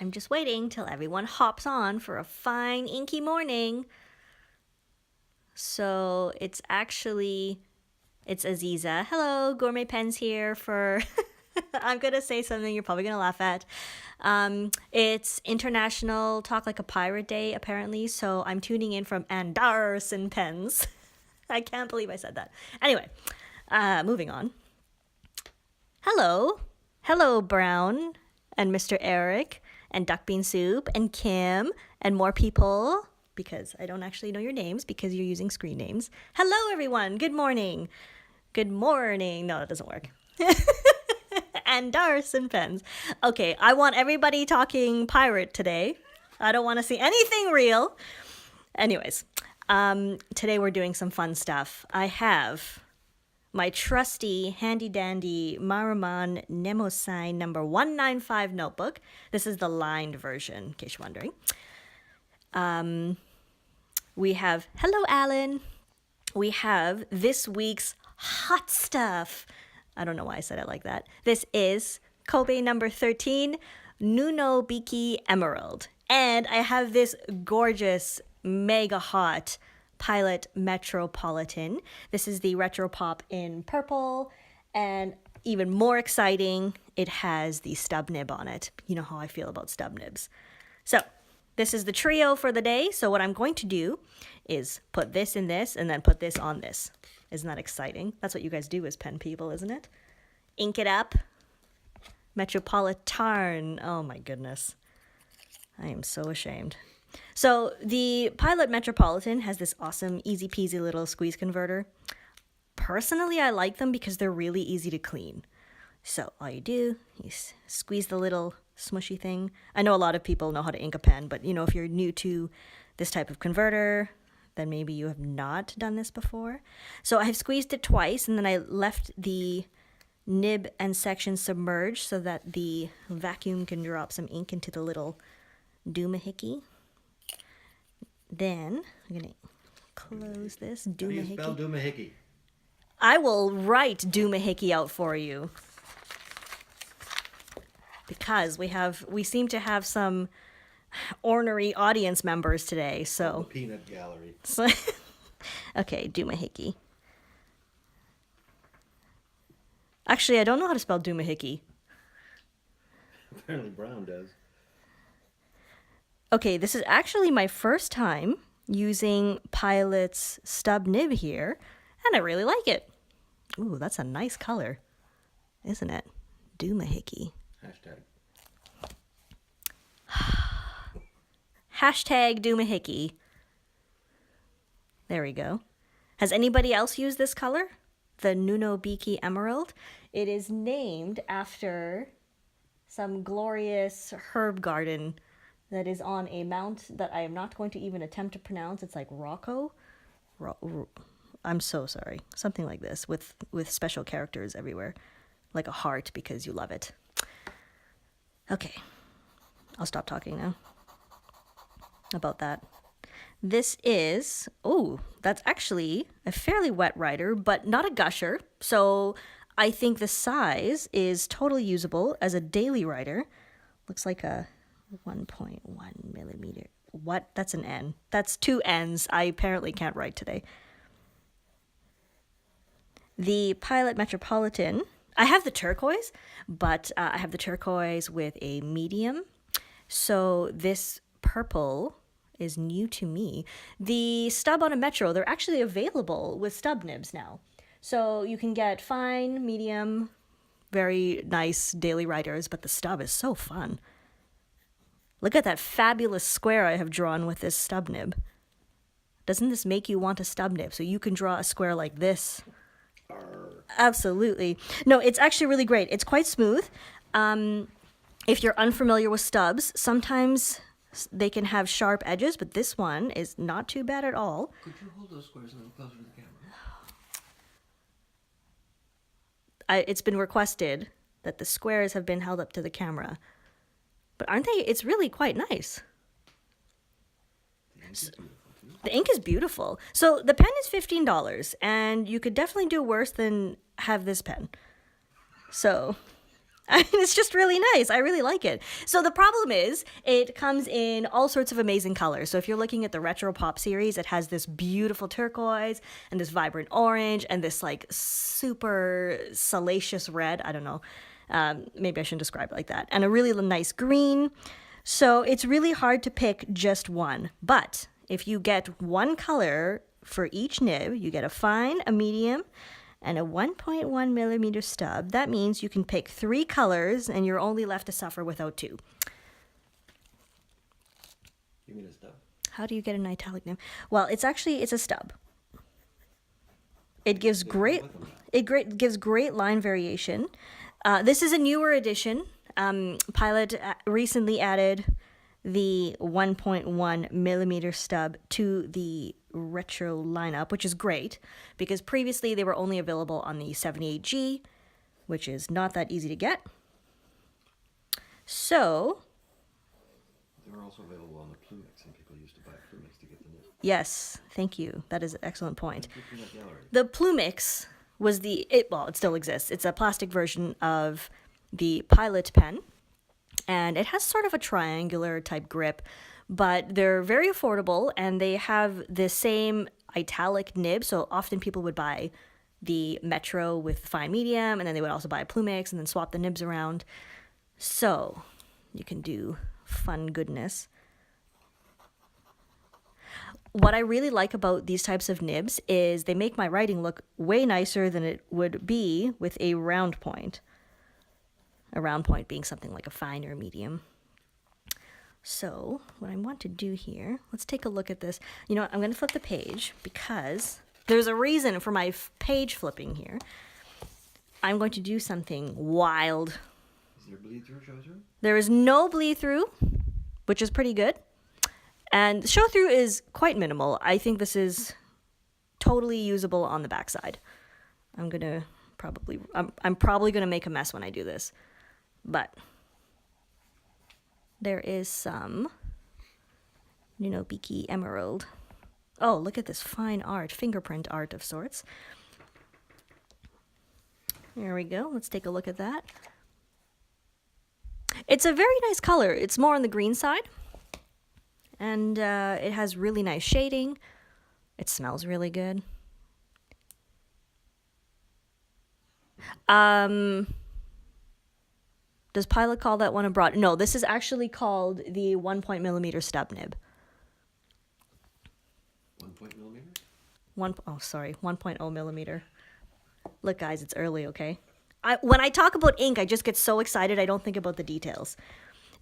I'm just waiting till everyone hops on for a fine inky morning. So it's Aziza. Hello, Gourmet Pens here for, I'm going to say something you're probably going to laugh at. It's International Talk Like a Pirate Day, apparently. So I'm tuning in from Anderson Pens. I can't believe I said that. Anyway, moving on. Hello, Brown and Mr. Eric and Duck Bean Soup and Kim and more people, because I don't actually know your names because you're using screen names. Hello, everyone. Good morning. Good morning. No, that doesn't work. And Darcy Pens. Okay, I want everybody talking pirate today. I don't want to see anything real. Anyways, today we're doing some fun stuff. I have my trusty, handy-dandy Maruman Mnemosyne number 195 notebook. This is the lined version, in case you're wondering. We have, hello, Alan. We have this week's hot stuff. I don't know why I said it like that. This is Kobe number 13, Nunobiki Emerald. And I have this gorgeous, mega hot Pilot Metropolitan. This is the Retro Pop in purple, and even more exciting, it has the stub nib on it. You know how I feel about stub nibs. So this is the trio for the day. So what I'm going to do is put this in this and then put this on this. Isn't that exciting? That's what you guys do as pen people, isn't it? Ink it up. Metropolitan. Oh my goodness. I am so ashamed. So the Pilot Metropolitan has this awesome easy peasy little squeeze converter. Personally, I like them because they're really easy to clean. So all you do, you squeeze the little smushy thing. I know a lot of people know how to ink a pen, but if you're new to this type of converter, then maybe you have not done this before. So I've squeezed it twice, and then I left the nib and section submerged so that the vacuum can drop some ink into the little doomahickey. Then I'm going to close this. How do you spell doomahickey? I will write doomahickey out for you. Because we seem to have some ornery audience members today, so. The peanut gallery. So, okay, doomahickey. Actually, I don't know how to spell doomahickey. Apparently Brown does. Okay, this is actually my first time using Pilot's stub nib here, and I really like it. Ooh, that's a nice color, isn't it? Doomahickey. Hashtag doomahickey. There we go. Has anybody else used this color? The Nunobiki Emerald. It is named after some glorious herb garden that is on a mount that I am not going to even attempt to pronounce. It's like Rocco. I'm so sorry. Something like this with special characters everywhere. Like a heart because you love it. Okay. I'll stop talking now about that. This is, that's actually a fairly wet writer, but not a gusher. So I think the size is totally usable as a daily writer. Looks like a 1.1 millimeter. What? That's an N. That's two N's. I apparently can't write today. The Pilot Metropolitan. I have the turquoise, but I have the turquoise with a medium. So this purple is new to me. The stub on a Metro, they're actually available with stub nibs now. So you can get fine, medium, very nice daily writers, but the stub is so fun. Look at that fabulous square I have drawn with this stub nib. Doesn't this make you want a stub nib? So you can draw a square like this. Absolutely. No, it's actually really great. It's quite smooth. If you're unfamiliar with stubs, sometimes they can have sharp edges, but this one is not too bad at all. Could you hold those squares a little closer to the camera? It's been requested that the squares have been held up to the camera. But aren't they? It's really quite nice. The ink is beautiful. So the pen is $15, and you could definitely do worse than have this pen. So I mean, it's just really nice. I really like it. So the problem is it comes in all sorts of amazing colors. So if you're looking at the Retro Pop series, it has this beautiful turquoise and this vibrant orange and this like super salacious red. I don't know. Maybe I shouldn't describe it like that. And a really nice green. So it's really hard to pick just one. But if you get one color for each nib, you get a fine, a medium, and a 1.1 millimeter stub. That means you can pick 3 colors and you're only left to suffer without 2. You mean a stub? How do you get an italic nib? Well, it's a stub. It gives gives great line variation. This is a newer edition. Pilot recently added the 1.1 millimeter stub to the retro lineup, which is great because previously they were only available on the 78G, which is not that easy to get. So They were also available on the Plumix, and people used to buy Plumix to get the nib. yes, thank you. That is an excellent point. Peanut gallery. The Plumix was it still exists. It's a plastic version of the Pilot pen, and it has sort of a triangular type grip, but they're very affordable and they have the same italic nib. So often people would buy the Metro with fine medium, and then they would also buy a Plumix and then swap the nibs around. So you can do fun goodness. What I really like about these types of nibs is they make my writing look way nicer than it would be with a round point. A round point being something like a fine or a medium. So what I want to do here, let's take a look at this. You know what, I'm going to flip the page because there's a reason for my page flipping here. I'm going to do something wild. Is there bleed through, show through? There is no bleed through, which is pretty good. And show through is quite minimal. I think this is totally usable on the backside. I'm probably gonna make a mess when I do this, but there is some Nunobiki Emerald. Oh, look at this fine art, fingerprint art of sorts. There we go. Let's take a look at that. It's a very nice color. It's more on the green side. And it has really nice shading. It smells really good. Does Pilot call that one a broad? No, this is actually called the 1 millimeter stub nib. 1 millimeter? 1.0 millimeter. Look, guys, it's early, okay? When I talk about ink, I just get so excited I don't think about the details.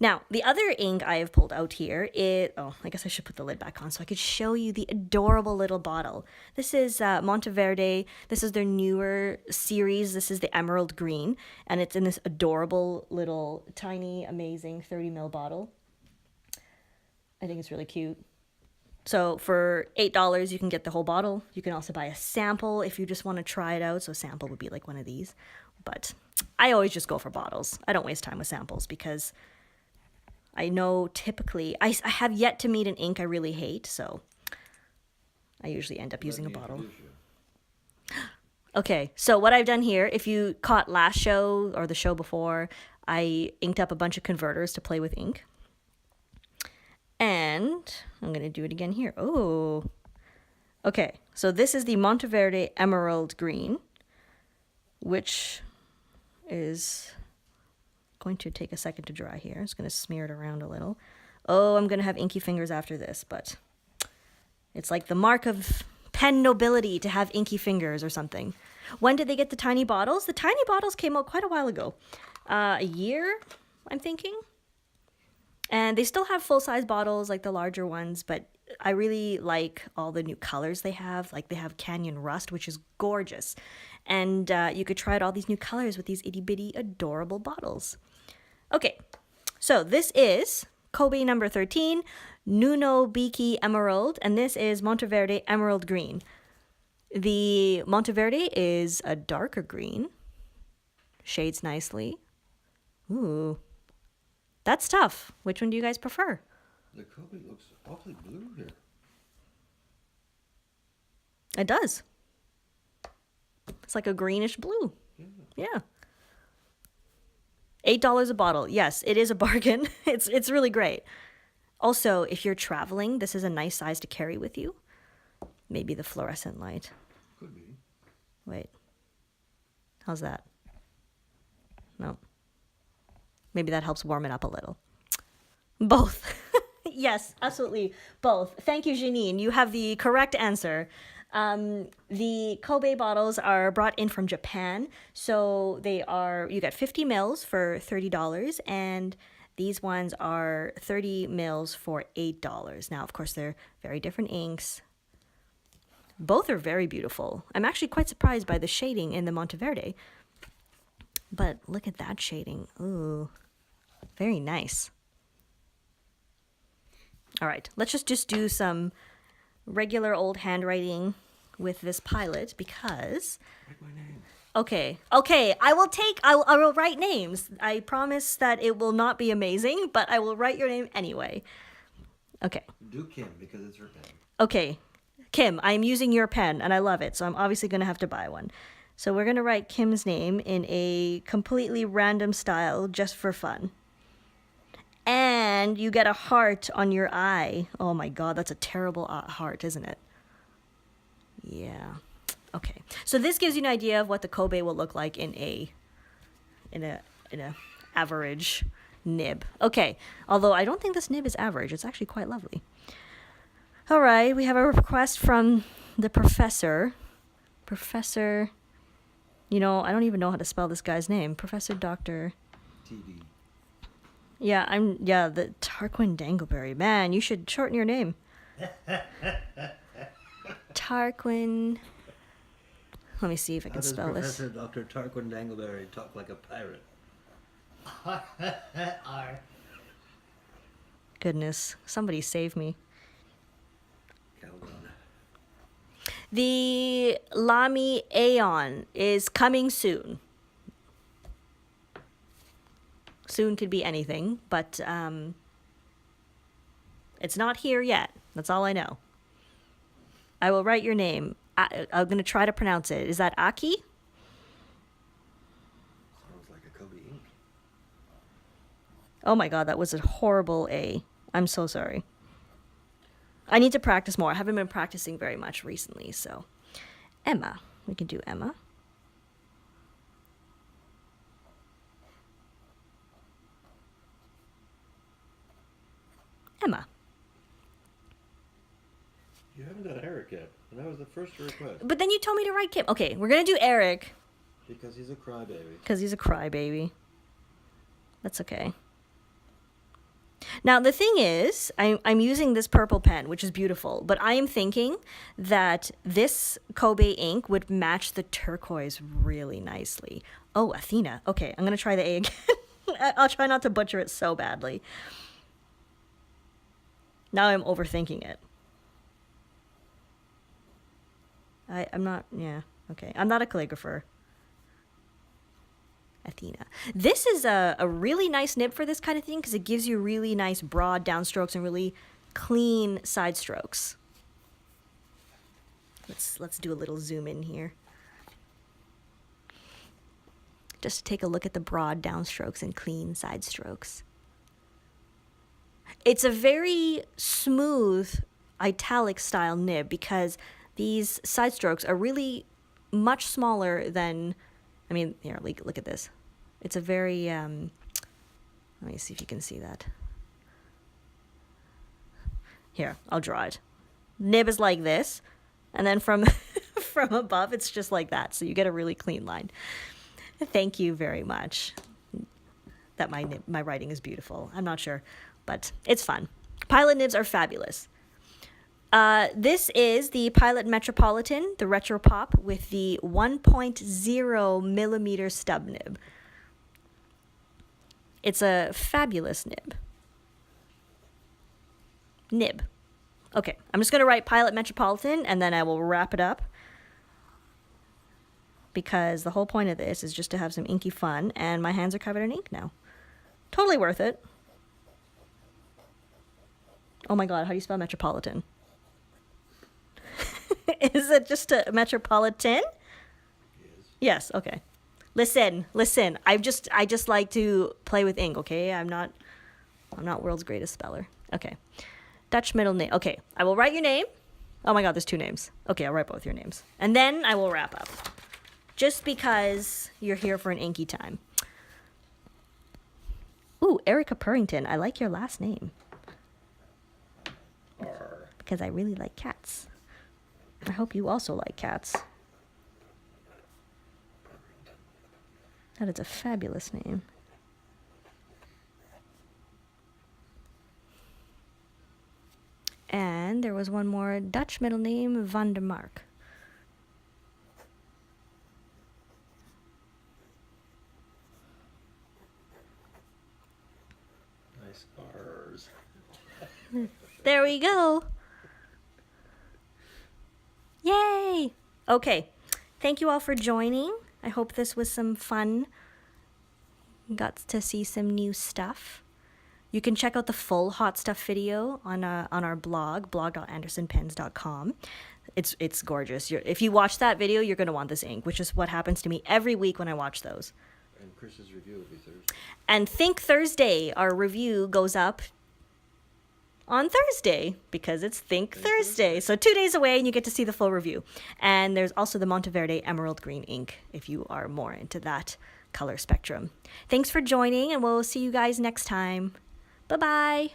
Now, the other ink I have pulled out here is... Oh, I guess I should put the lid back on so I could show you the adorable little bottle. This is Monteverde. This is their newer series. This is the Emerald Green. And it's in this adorable little tiny, amazing 30 ml bottle. I think it's really cute. So for $8, you can get the whole bottle. You can also buy a sample if you just want to try it out. So a sample would be like one of these. But I always just go for bottles. I don't waste time with samples because... I know typically, I have yet to meet an ink I really hate, so I usually end up using a bottle. Okay, so what I've done here, if you caught last show or the show before, I inked up a bunch of converters to play with ink. And I'm going to do it again here. Oh, okay, so this is the Monteverde Emerald Green, which is... going to take a second to dry here. I'm just going to smear it around a little. Oh, I'm going to have inky fingers after this, but it's like the mark of pen nobility to have inky fingers or something. When did they get the tiny bottles? The tiny bottles came out quite a while ago. A year, I'm thinking. And they still have full-size bottles like the larger ones, but I really like all the new colors they have. Like they have Canyon Rust, which is gorgeous. And you could try out all these new colors with these itty-bitty adorable bottles. Okay, so this is Kobe number 13, Nunobiki Emerald, and this is Monteverde Emerald Green. The Monteverde is a darker green, shades nicely. Ooh, that's tough. Which one do you guys prefer? The Kobe looks awfully blue here. It does. It's like a greenish blue. Yeah. Yeah. $8 a bottle. Yes, it is a bargain. It's really great. Also, if you're traveling, this is a nice size to carry with you. Maybe the fluorescent light. Could be. Wait. How's that? No. Maybe that helps warm it up a little. Both. Yes, absolutely. Both. Thank you, Janine. You have the correct answer. The Kobe bottles are brought in from Japan. So you get 50 mils for $30, and these ones are 30 mils for $8. Now, of course, they're very different inks. Both are very beautiful. I'm actually quite surprised by the shading in the Monteverde. But look at that shading. Ooh, very nice. All right, let's just do some regular old handwriting with this Pilot because... Write my name. Okay, I will write names. I promise that it will not be amazing, but I will write your name anyway. Okay. Do Kim, because it's her pen. Okay, Kim, I'm using your pen, and I love it, so I'm obviously going to have to buy one. So we're going to write Kim's name in a completely random style just for fun. And you get a heart on your eye. Oh my god, that's a terrible heart, isn't it? Yeah. Okay. So this gives you an idea of what the Kobe will look like in a average nib. Okay. Although I don't think this nib is average. It's actually quite lovely. All right, we have a request from the professor. Professor, I don't even know how to spell this guy's name. Professor Dr. TD. Yeah, the Tarquin Dangleberry. Man, you should shorten your name. Tarquin. Let me see if I can spell this. Professor Dr. Tarquin Dangleberry talk like a pirate? Goodness, somebody save me. Calgon. The Lamy Aeon is coming soon. Soon could be anything, but it's not here yet. That's all I know. I will write your name. I'm going to try to pronounce it. Is that Aki? Sounds like a Kobe ink. Oh my god, that was a horrible A. I'm so sorry. I need to practice more. I haven't been practicing very much recently, so. Emma. We can do Emma. Emma. You haven't done Eric yet, and that was the first request. But then you told me to write Kim. Okay, we're going to do Eric. Because he's a crybaby. Because he's a crybaby. That's okay. Now, the thing is, I'm using this purple pen, which is beautiful, but I am thinking that this Kobe ink would match the turquoise really nicely. Oh, Athena. Okay, I'm going to try the A again. I'll try not to butcher it so badly. Now I'm overthinking it. I'm not, yeah, okay. I'm not a calligrapher. Athena. This is a really nice nib for this kind of thing because it gives you really nice broad downstrokes and really clean side strokes. Let's do a little zoom in here. Just to take a look at the broad downstrokes and clean side strokes. It's a very smooth italic style nib because these side strokes are really much smaller than, I mean, here, look at this. It's a very, let me see if you can see that. Here, I'll draw it. Nib is like this, and then from from above, it's just like that. So you get a really clean line. Thank you very much. That my writing is beautiful. I'm not sure, but it's fun. Pilot nibs are fabulous. This is the Pilot Metropolitan, the Retro Pop with the 1.0 millimeter stub nib. It's a fabulous nib. Okay, I'm just going to write Pilot Metropolitan and then I will wrap it up. Because the whole point of this is just to have some inky fun and my hands are covered in ink now. Totally worth it. Oh my god, how do you spell Metropolitan? Is it just a Metropolitan? Yes. Yes, okay. Listen. I just like to play with ink, okay? I'm not world's greatest speller. Okay. Dutch middle name. Okay, I will write your name. Oh my god, there's 2 names. Okay, I'll write both your names. And then I will wrap up. Just because you're here for an inky time. Ooh, Erica Purrington. I like your last name. R. Because I really like cats. I hope you also like cats. That is a fabulous name. And there was one more, Dutch middle name, Van der Mark. Nice R's. There we go. Yay! Okay, thank you all for joining. I hope this was some fun. Got to see some new stuff. You can check out the full hot stuff video on our blog, blog.andersonpens.com. It's gorgeous. If you watch that video, you're going to want this ink, which is what happens to me every week when I watch those. And Chris's review will be Thursday. And Think Thursday, our review goes up on Thursday because it's Think Thursday. So 2 days away and you get to see the full review. And there's also the Monteverde Emerald Green ink if you are more into that color spectrum. Thanks for joining and we'll see you guys next time. Bye-bye.